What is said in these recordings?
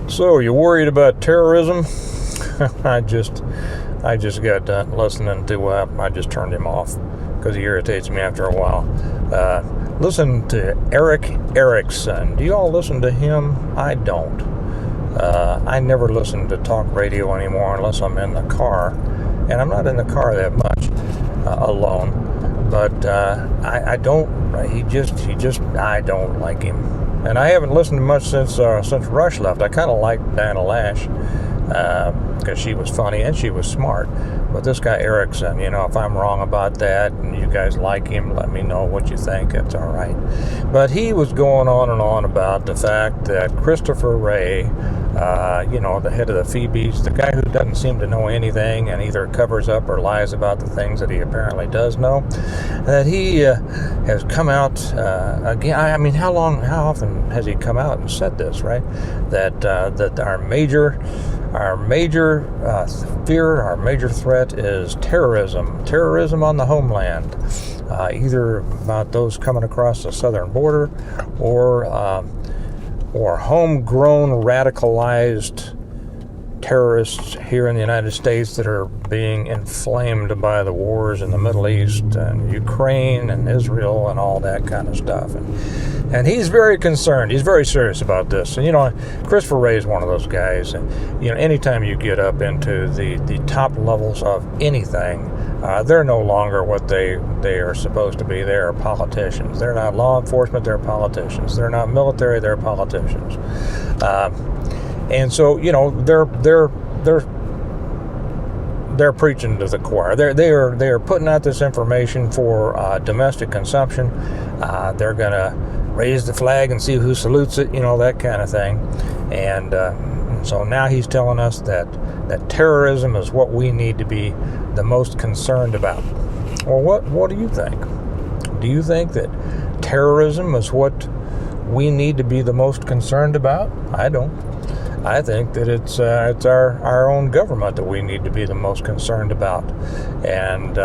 So, you worried about terrorism? I just got done listening to. I just turned him off because he irritates me after a while. Listen to Eric Erickson. Do you all listen to him? I don't. I never listen to talk radio anymore unless I'm in the car, and I'm not in the car that much alone. But I don't. He just. I don't like him. And I haven't listened to much since Rush left. I kind of liked Diana Lash because she was funny and she was smart. But this guy Erickson, if I'm wrong about that and you guys like him, let me know what you think. That's all right. But he was going on and on about the fact that Christopher Wray, the head of the Phoebes, the guy who doesn't seem to know anything and either covers up or lies about the things that he apparently does know, that he has come out again. I mean, how often has he come out and said this, right? That our major fear, our major threat is terrorism on the homeland, either about those coming across the southern border or homegrown radicalized terrorists here in the United States that are being inflamed by the wars in the Middle East and Ukraine and Israel and all that kind of stuff. And he's very concerned. He's very serious about this. And, Christopher Wray is one of those guys. And, anytime you get up into the top levels of anything, they're no longer what they are supposed to be. They are politicians. They're not law enforcement. They're politicians. They're not military. They're politicians. And so, they're preaching to the choir. They are putting out this information for domestic consumption. They're gonna raise the flag and see who salutes it, that kind of thing. And so now he's telling us that terrorism is what we need to be the most concerned about. Well, what do you think? Do you think that terrorism is what we need to be the most concerned about? I don't. I think that it's our own government that we need to be the most concerned about, and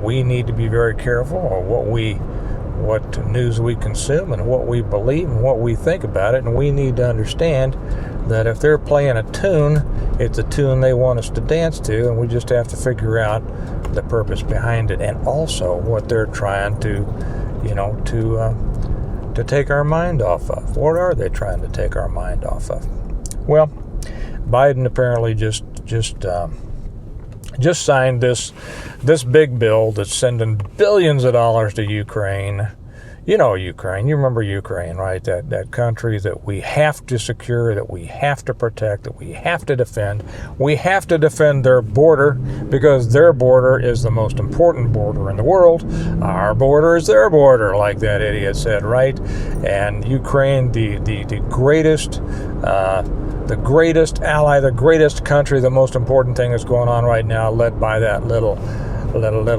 we need to be very careful of what news we consume and what we believe and what we think about it. And we need to understand that if they're playing a tune, it's a tune they want us to dance to, and we just have to figure out the purpose behind it, and also what they're trying to take our mind off of. What are they trying to take our mind off of? Well, Biden apparently just signed this big bill that's sending billions of dollars to Ukraine. Ukraine. You remember Ukraine, right? That country that we have to secure, that we have to protect, that we have to defend. We have to defend their border because their border is the most important border in the world. Our border is their border, like that idiot said, right? And Ukraine, the greatest ally, the greatest country, the most important thing that's going on right now, led by that little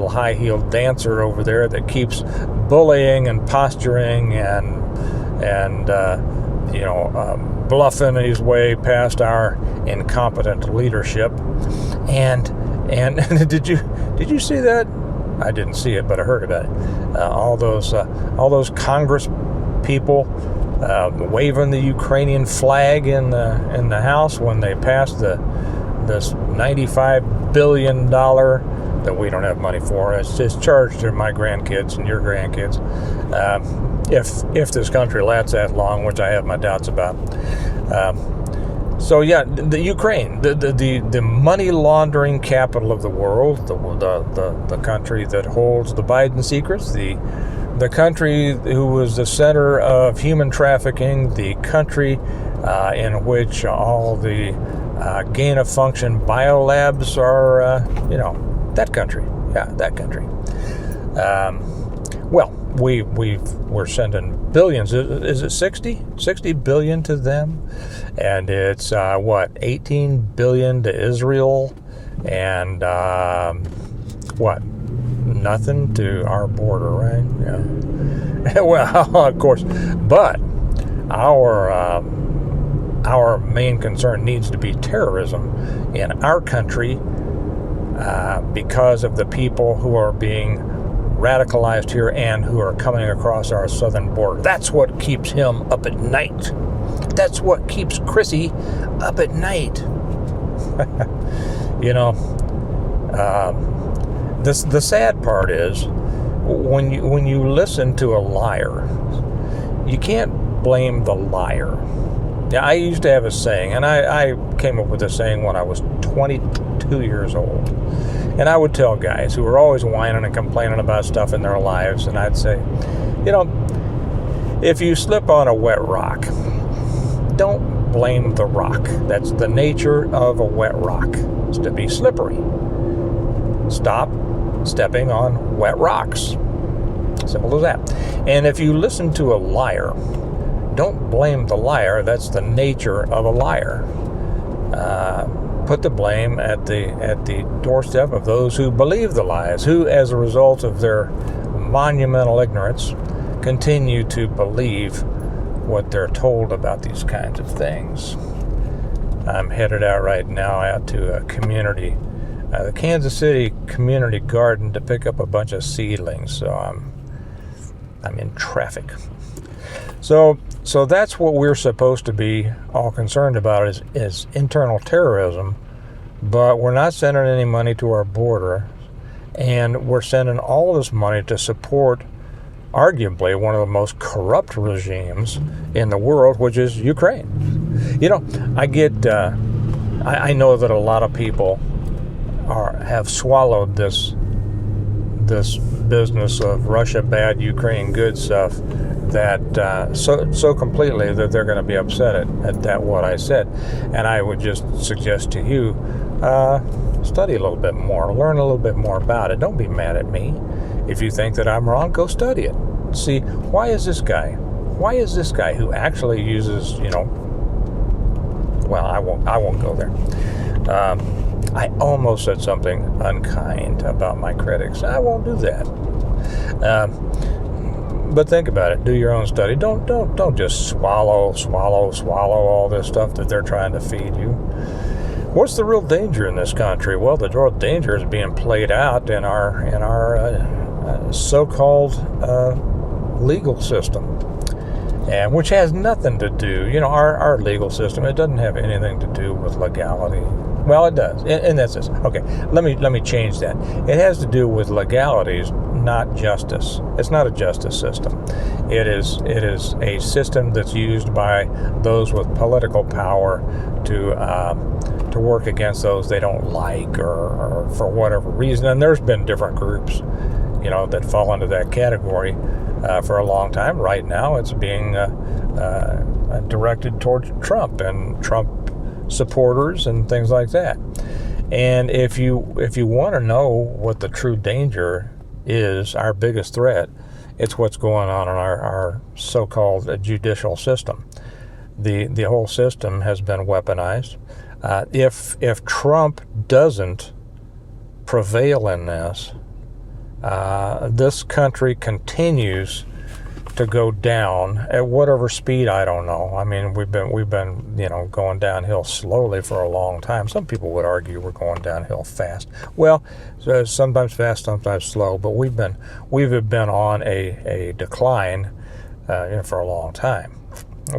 high-heeled dancer over there that keeps bullying and posturing and bluffing his way past our incompetent leadership. And did you see that? I didn't see it, but I heard about it. All those Congress people waving the Ukrainian flag in the House when they passed this $95 billion that we don't have money for. It's charged to my grandkids and your grandkids. If this country lasts that long, which I have my doubts about. So yeah, the Ukraine, the money laundering capital of the world, the country that holds the Biden secrets, the country who was the center of human trafficking, the country in which all the gain-of-function biolabs are, that country. Yeah, that country. Well, we're sending billions. Is it 60 billion to them? And it's 18 billion to Israel, and nothing to our border, right? Yeah. Well, of course, but our main concern needs to be terrorism in our country, because of the people who are being radicalized here and who are coming across our southern border. That's what keeps him up at night. That's what keeps Chrissy up at night. You know, the sad part is when you listen to a liar, you can't blame the liar. Yeah, I used to have a saying, and I came up with this saying when I was 22 years old. And I would tell guys who were always whining and complaining about stuff in their lives, and I'd say, you know, if you slip on a wet rock, don't blame the rock. That's the nature of a wet rock, is to be slippery. Stop stepping on wet rocks. Simple as that. And if you listen to a liar, don't blame the liar. That's the nature of a liar. Put the blame at the doorstep of those who believe the lies, who, as a result of their monumental ignorance, continue to believe what they're told about these kinds of things. I'm headed out right now out to a community, the Kansas City Community Garden, to pick up a bunch of seedlings. So I'm in traffic. So that's what we're supposed to be all concerned about is internal terrorism, but we're not sending any money to our border, and we're sending all this money to support arguably one of the most corrupt regimes in the world, which is Ukraine. You know, I know that a lot of people have swallowed this business of Russia bad, Ukraine good stuff that so completely that they're going to be upset at that what I said. And I would just suggest to you, study a little bit more, learn a little bit more about it. Don't be mad at me. If you think that I'm wrong, go study it. See, why is this guy who actually uses, you know, well, I won't go there. I almost said something unkind about my critics. I won't do that. But think about it. Do your own study. Don't just swallow all this stuff that they're trying to feed you. What's the real danger in this country? Well, the real danger is being played out in our so-called legal system, and which has nothing to do. You know, our legal system. It doesn't have anything to do with legality. Well, it does, and that's this. Okay, let me change that. It has to do with legalities, not justice. It's not a justice system. It is a system that's used by those with political power to work against those they don't like, or for whatever reason. And there's been different groups, you know, that fall into that category for a long time. Right now, it's being directed towards Trump and Trump supporters and things like that. And if you want to know what the true danger is, our biggest threat, it's what's going on in our so-called judicial system. The whole system has been weaponized. If Trump doesn't prevail in this, this country continues to go down at whatever speed, I don't know. I mean, we've been you know, going downhill slowly for a long time. Some people would argue we're going downhill fast. Well, sometimes fast, sometimes slow, but we've been on a decline you know, for a long time.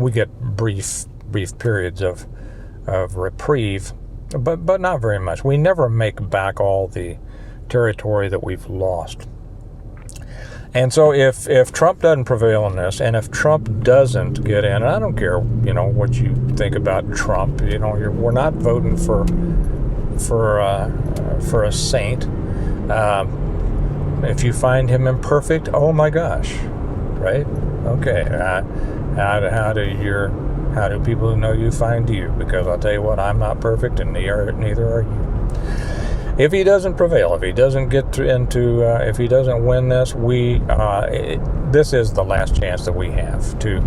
We get brief periods of reprieve, but not very much. We never make back all the territory that we've lost. And so if Trump doesn't prevail in this, and if Trump doesn't get in, and I don't care, you know, what you think about Trump, you know, we're not voting for a saint. If you find him imperfect, oh my gosh, right? Okay, how do people who know you find you? Because I'll tell you what, I'm not perfect, and neither are you. If he doesn't prevail, if he doesn't get if he doesn't win this, this is the last chance that we have to.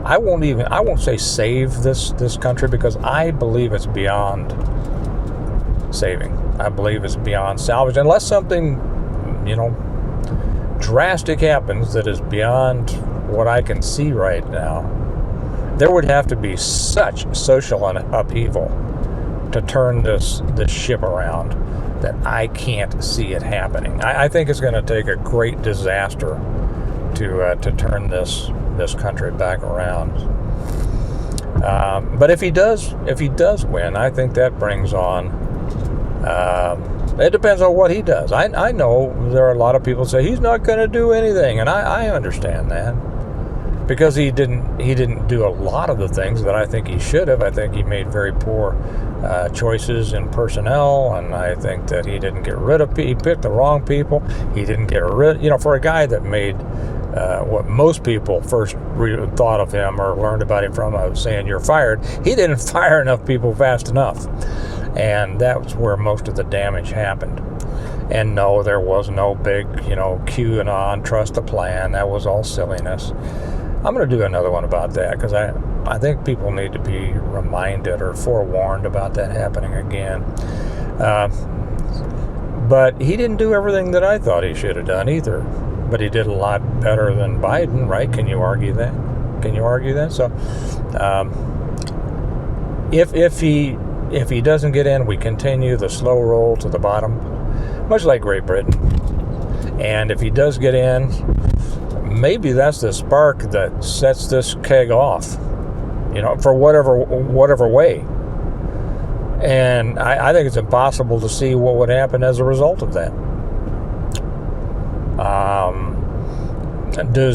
I won't say save this country, because I believe it's beyond saving. I believe it's beyond salvage, unless something, you know, drastic happens that is beyond what I can see right now. There would have to be such social upheaval to turn this ship around that I can't see it happening. I think it's going to take a great disaster to turn this this country back around. But if he does win, I think that brings on. It depends on what he does. I know there are a lot of people say he's not going to do anything, and I understand that, because he didn't do a lot of the things that I think he should have. I think he made very poor choices in personnel, and I think that he didn't get rid of people. He picked the wrong people. He didn't get rid. For a guy that made what most people first thought of him or learned about him from, saying you're fired, he didn't fire enough people fast enough. And that's where most of the damage happened. And no, there was no big, QAnon, trust the plan. That was all silliness. I'm going to do another one about that, because I think people need to be reminded or forewarned about that happening again. But he didn't do everything that I thought he should have done either. But he did a lot better than Biden, right? Can you argue that? So, if he doesn't get in, we continue the slow roll to the bottom, much like Great Britain. And if he does get in, maybe that's the spark that sets this keg off, for whatever way. And I think it's impossible to see what would happen as a result of that. Do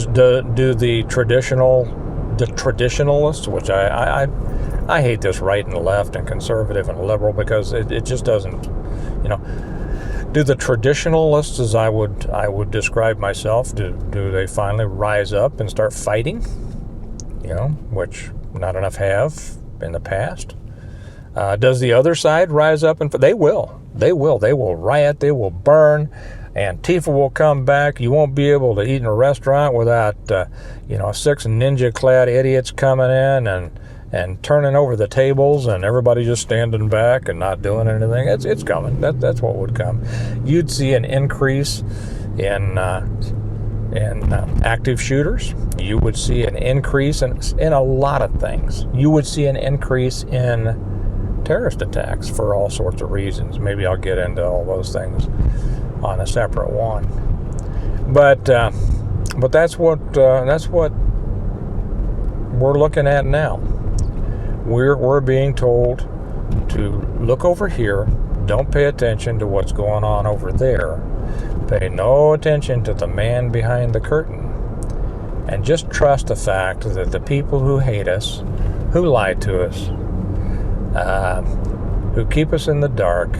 the traditionalists, which I hate this right and left and conservative and liberal, because it just doesn't, do the traditionalists, as I would describe myself, do they finally rise up and start fighting? Which not enough have in the past. Does the other side rise up and they will riot, they will burn. Antifa will come back. You won't be able to eat in a restaurant without, 6 ninja-clad idiots coming in and turning over the tables, and everybody just standing back and not doing anything. It's coming. That's what would come. You'd see an increase in active shooters. You would see an increase in a lot of things. You would see an increase in terrorist attacks for all sorts of reasons. Maybe I'll get into all those things on a separate one. But that's what we're looking at now. We're being told to look over here. Don't pay attention to what's going on over there. Pay no attention to the man behind the curtain. And just trust the fact that the people who hate us, who lie to us, who keep us in the dark,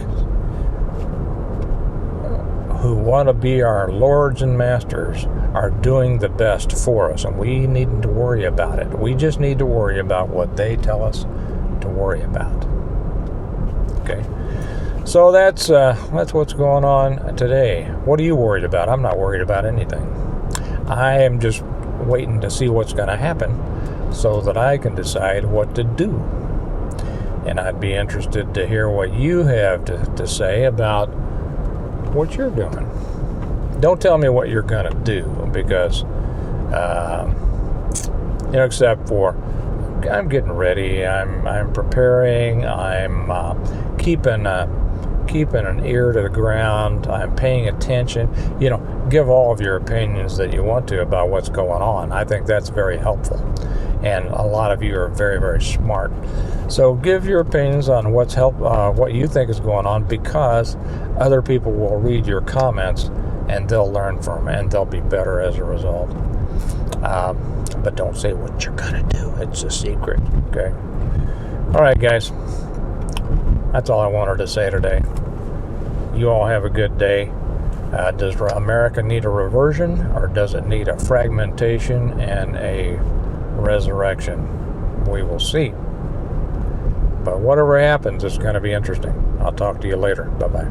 who want to be our lords and masters, are doing the best for us, and we needn't to worry about it. We just need to worry about what they tell us to worry about. Okay, so that's what's going on today. What are you worried about? I'm not worried about anything. I am just waiting to see what's going to happen so that I can decide what to do. And I'd be interested to hear what you have to say about what you're doing. Don't tell me what you're going to do, because, except for I'm getting ready, I'm preparing, I'm keeping an ear to the ground, I'm paying attention. Give all of your opinions that you want to about what's going on. I think that's very helpful. And a lot of you are very, very smart. So give your opinions on what you think is going on, because other people will read your comments and they'll learn from it, and they'll be better as a result. But don't say what you're going to do. It's a secret, okay? All right, guys. That's all I wanted to say today. You all have a good day. Does America need a reversion, or does it need a fragmentation and a resurrection? We will see. But whatever happens, it's going to be interesting. I'll talk to you later. Bye-bye.